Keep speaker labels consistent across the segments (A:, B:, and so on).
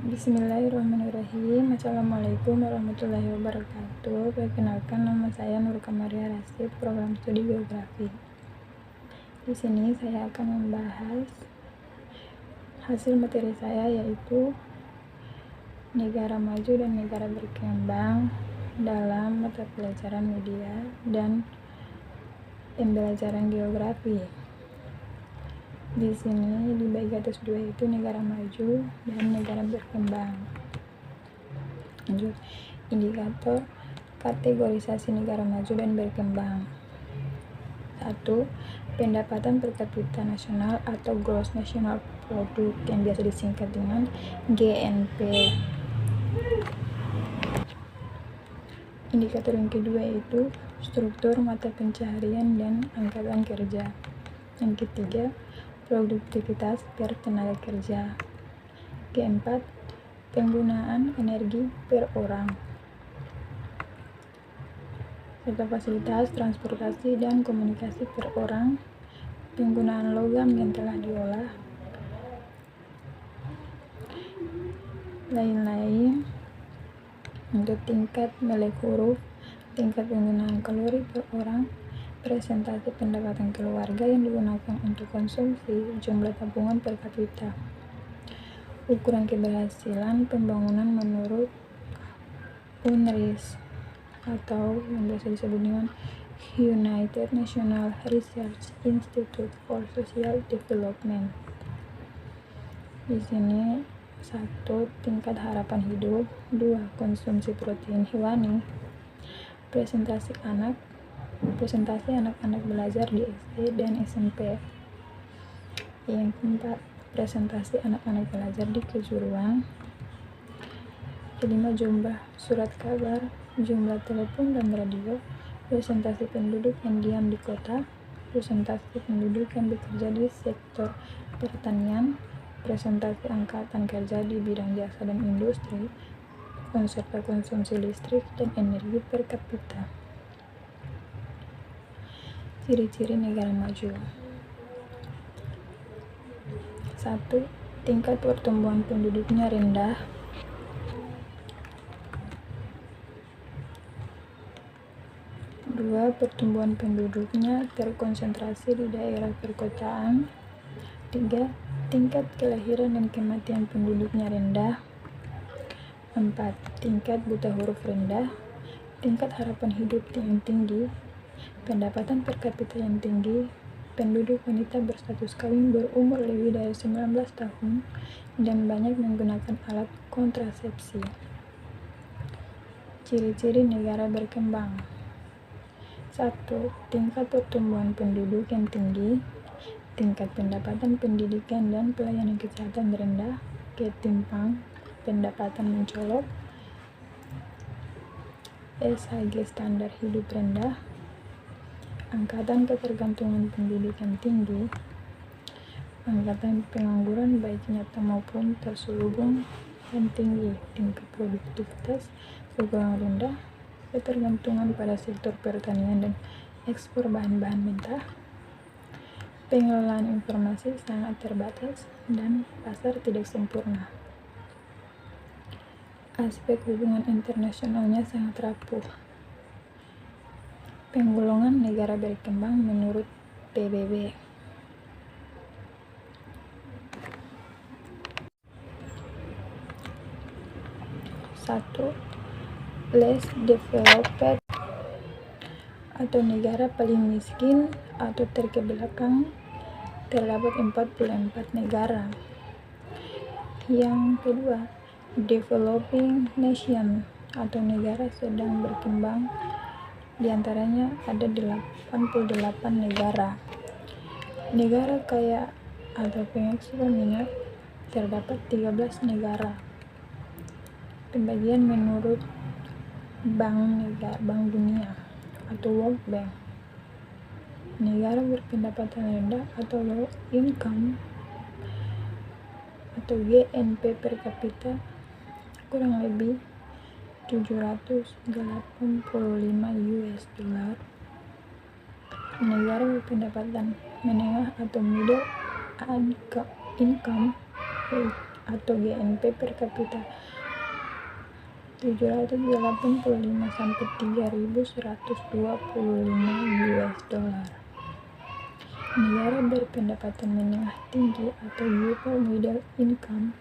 A: Bismillahirrahmanirrahim. Assalamualaikum warahmatullahi wabarakatuh. Perkenalkan, nama saya Nur Kamaria Rasid, program studi geografi. Di sini saya akan membahas hasil materi saya, yaitu negara maju dan negara berkembang dalam mata pelajaran media dan pembelajaran geografi. Di sini dibagi atas dua, itu negara maju dan negara berkembang. Lanjut, indikator kategorisasi negara maju dan berkembang. 1. Pendapatan per kapita nasional atau Gross National Product yang biasa disingkat dengan GNP. Indikator yang kedua yaitu struktur mata pencaharian dan angkatan kerja. Yang ketiga, produktivitas per tenaga kerja. Keempat, penggunaan energi per orang, serta fasilitas transportasi dan komunikasi per orang, penggunaan logam yang telah diolah, lain-lain. Untuk tingkat melek huruf, tingkat penggunaan kalori per orang, presentasi pendapatan keluarga yang digunakan untuk konsumsi, jumlah tabungan per kapita, ukuran keberhasilan pembangunan menurut UNRIS atau yang biasa disebut dengan United National Research Institute for Social Development. Di sini 1. Tingkat harapan hidup. 2. Konsumsi protein hewani. Presentasi anak-anak belajar di SD dan SMP. Yang keempat, presentasi anak-anak belajar di kejuruan. Kelima, jumlah surat kabar, jumlah telepon dan radio, presentasi penduduk yang diam di kota, presentasi penduduk yang bekerja di sektor pertanian, presentasi angkatan kerja di bidang jasa dan industri, serta konsumsi listrik dan energi per kapita. Ciri-ciri negara maju. 1. Tingkat pertumbuhan penduduknya rendah. 2. Pertumbuhan penduduknya terkonsentrasi di daerah perkotaan. 3. Tingkat kelahiran dan kematian penduduknya rendah. 4. Tingkat buta huruf rendah. Tingkat harapan hidup yang tinggi. Pendapatan per kapita yang tinggi. Penduduk wanita berstatus kawin berumur lebih dari 19 tahun dan banyak menggunakan alat kontrasepsi. Ciri-ciri negara berkembang. 1. Tingkat pertumbuhan penduduk yang tinggi. Tingkat pendapatan pendidikan dan pelayanan kesehatan rendah. Ketimpang pendapatan mencolok. SHG standar hidup rendah. Angkatan ketergantungan penduduk yang tinggi. Angkatan pengangguran baik nyata maupun terselubung yang tinggi. Tingkat produktivitas tergolong rendah. Ketergantungan pada sektor pertanian dan ekspor bahan-bahan mentah. Pengelolaan informasi sangat terbatas dan pasar tidak sempurna. Aspek hubungan internasionalnya sangat rapuh. Penggolongan negara berkembang menurut PBB. 1. Less developed atau negara paling miskin atau terkebelakang, terdapat 44 negara. Yang kedua, developing nation atau negara sedang berkembang, diantaranya ada 88 negara. Negara kaya atau pengekspor minyak, terdapat 13 negara. Pembagian menurut Bank Dunia atau World Bank. Negara berpendapatan rendah atau low income atau GNP per kapita kurang lebih 785 US dollar. Negara berpendapatan menengah atau middle income atau GNP per kapita 785 sampai 3.125 US dollar. Negara berpendapatan menengah tinggi atau Upper Middle Income,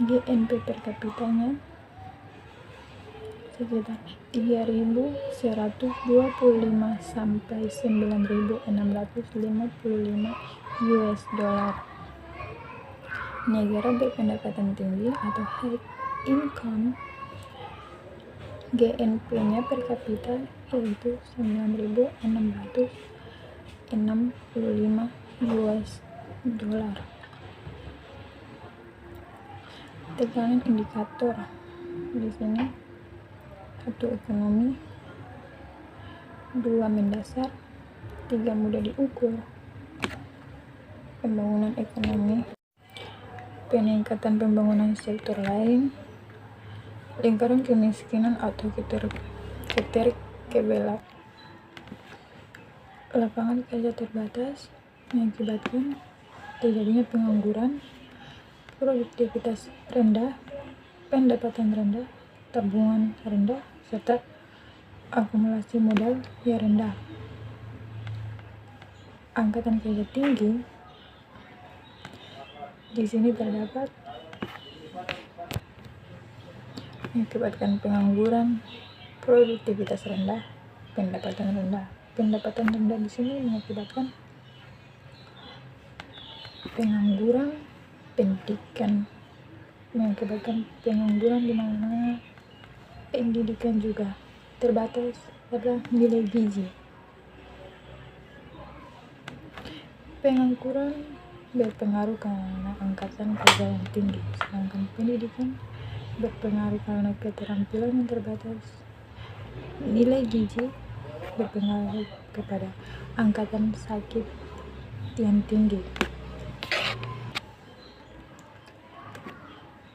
A: GNP per kapitanya sekitar 3.125 sampai 9.655 US dollar. Negara berpendapatan tinggi atau high income, GNP-nya per kapita yaitu 9.665 US dollar. Tekanan indikator di sini: 1. Ekonomi, 2. Mendasar, 3. Mudah diukur. Pembangunan ekonomi, peningkatan pembangunan sektor lain, lingkaran kemiskinan atau keterkebelah, lapangan kerja terbatas mengakibatkan terjadinya pengangguran, produktivitas rendah, pendapatan rendah, tabungan rendah, serta akumulasi modal yang rendah. Angkatan kerja tinggi di sini terdapat mengakibatkan pengangguran, produktivitas rendah, pendapatan rendah. Pendapatan rendah di sini mengakibatkan pengangguran, pendidikan, mengakibatkan pengangguran di mana pendidikan juga terbatas pada nilai gizi. Pengangguran berpengaruh karena angkatan kerja yang tinggi, sedangkan pendidikan berpengaruh karena keterampilan yang terbatas. Nilai gizi berpengaruh kepada angkatan sakit yang tinggi.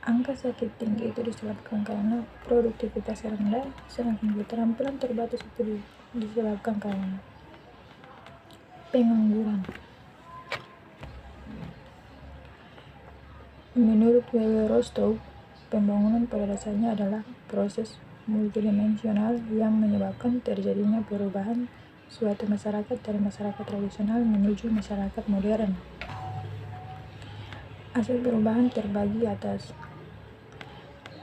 A: Angka sakit tinggi itu disebabkan karena produktivitas rendah, sedangkan keterampilan terbatas itu disebabkan karena pengangguran. Menurut W. Rostow, pembangunan pada dasarnya adalah proses multidimensional yang menyebabkan terjadinya perubahan suatu masyarakat dari masyarakat tradisional menuju masyarakat modern. Aspek perubahan terbagi atas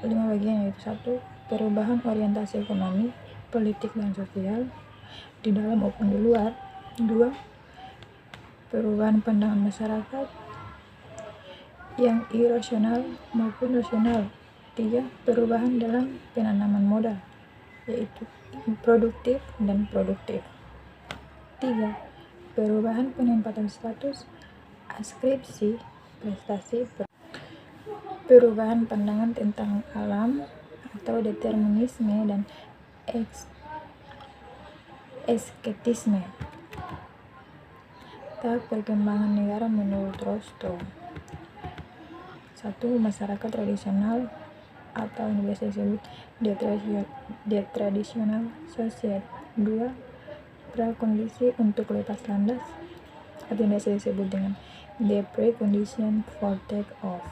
A: 5 bagian, yaitu 1. Perubahan orientasi ekonomi, politik, dan sosial di dalam maupun di luar. 2. Perubahan pandangan masyarakat yang irasional maupun rasional. 3. Perubahan dalam penanaman modal, yaitu improduktif dan produktif. 3. Perubahan penempatan status, askripsi, prestasi. Perubahan pandangan tentang alam atau determinisme dan asketisme. Tahap perkembangan negara menurut Rostow. 1. Masyarakat tradisional atau yang biasa disebut detraditional society. 2. Prakondisi untuk lepas landas atau yang biasa disebut dengan the precondition for take off.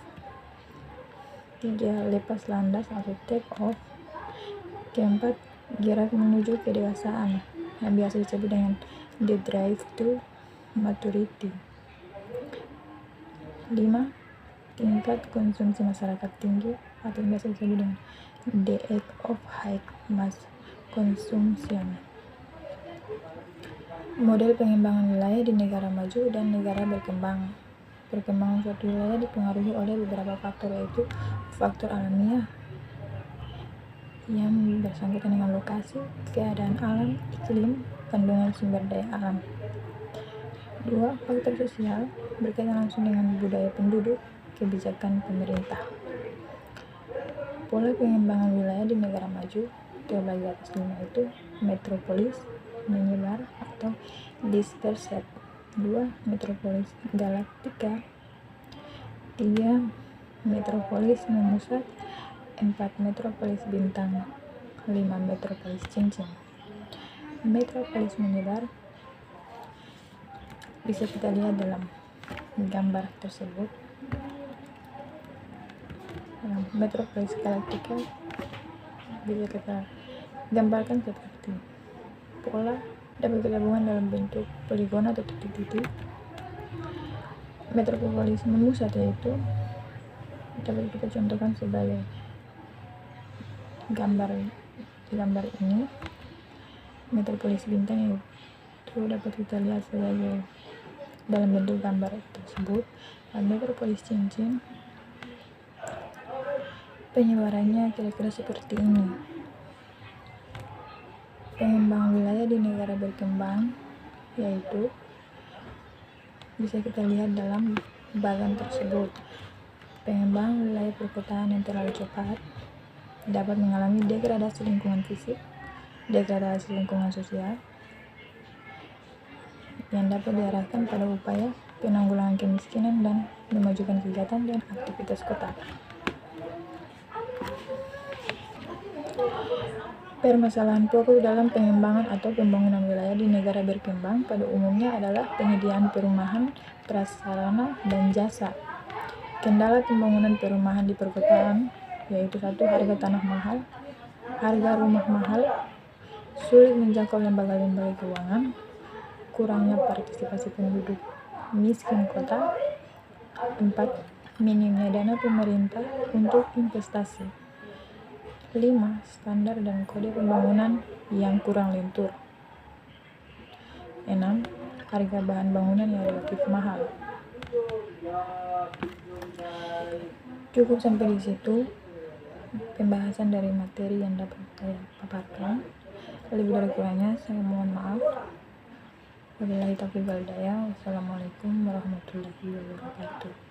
A: 3. Lepas landas atau take off. 4. Gerak menuju kedewasaan yang biasa disebut dengan the drive to maturity. 5. Tingkat konsumsi masyarakat tinggi atau yang biasa disebut dengan the age of high mass consumption. Model pengembangan wilayah di negara maju dan negara berkembang. Perkembangan suatu wilayah dipengaruhi oleh beberapa faktor, yaitu faktor alamiah yang bersangkutan dengan lokasi, keadaan alam, iklim, kandungan sumber daya alam. 2. Faktor sosial berkaitan langsung dengan budaya penduduk, kebijakan pemerintah. Pola pengembangan wilayah di negara maju terbagi atas 5, yaitu metropolis, menyebar atau dispersed. 2. Metropolis galaktika. 3. Metropolis memusat. 4. Metropolis bintang. 5. Metropolis cincin. Metropolis menyebar bisa kita lihat dalam gambar tersebut. Metropolis galaktika bisa kita gambarkan seperti pola dapat bergabungan dalam bentuk poligon atau titik-titik. Metropolis pusat yaitu dapat kita contohkan sebagai gambar ini. Metropolis bintang itu dapat kita lihat sebagai dalam bentuk gambar tersebut. Dan metropolis cincin penyebarannya kira-kira seperti ini. Pengembang wilayah di negara berkembang yaitu bisa kita lihat dalam bagan tersebut. Pengembang wilayah perkotaan yang terlalu cepat dapat mengalami degradasi lingkungan fisik, degradasi lingkungan sosial, yang dapat diarahkan pada upaya penanggulangan kemiskinan dan memajukan kegiatan dan aktivitas kota. Permasalahan pokok dalam pengembangan atau pembangunan wilayah di negara berkembang pada umumnya adalah penyediaan perumahan, prasarana, dan jasa. Kendala pembangunan perumahan di perkotaan yaitu 1. Harga tanah mahal, harga rumah mahal, sulit menjangkau lembaga-lembaga keuangan, kurangnya partisipasi penduduk miskin kota. 4. Minimnya dana pemerintah untuk investasi. 5. Standar dan kode pembangunan yang kurang lentur. 6. Harga bahan bangunan yang relatif mahal. Cukup sampai di situ pembahasan dari materi yang dapat saya paparkan. Lebih dari kurangnya saya mohon maaf. Wabillahi taufiq wal hidayah. Wassalamualaikum warahmatullahi wabarakatuh.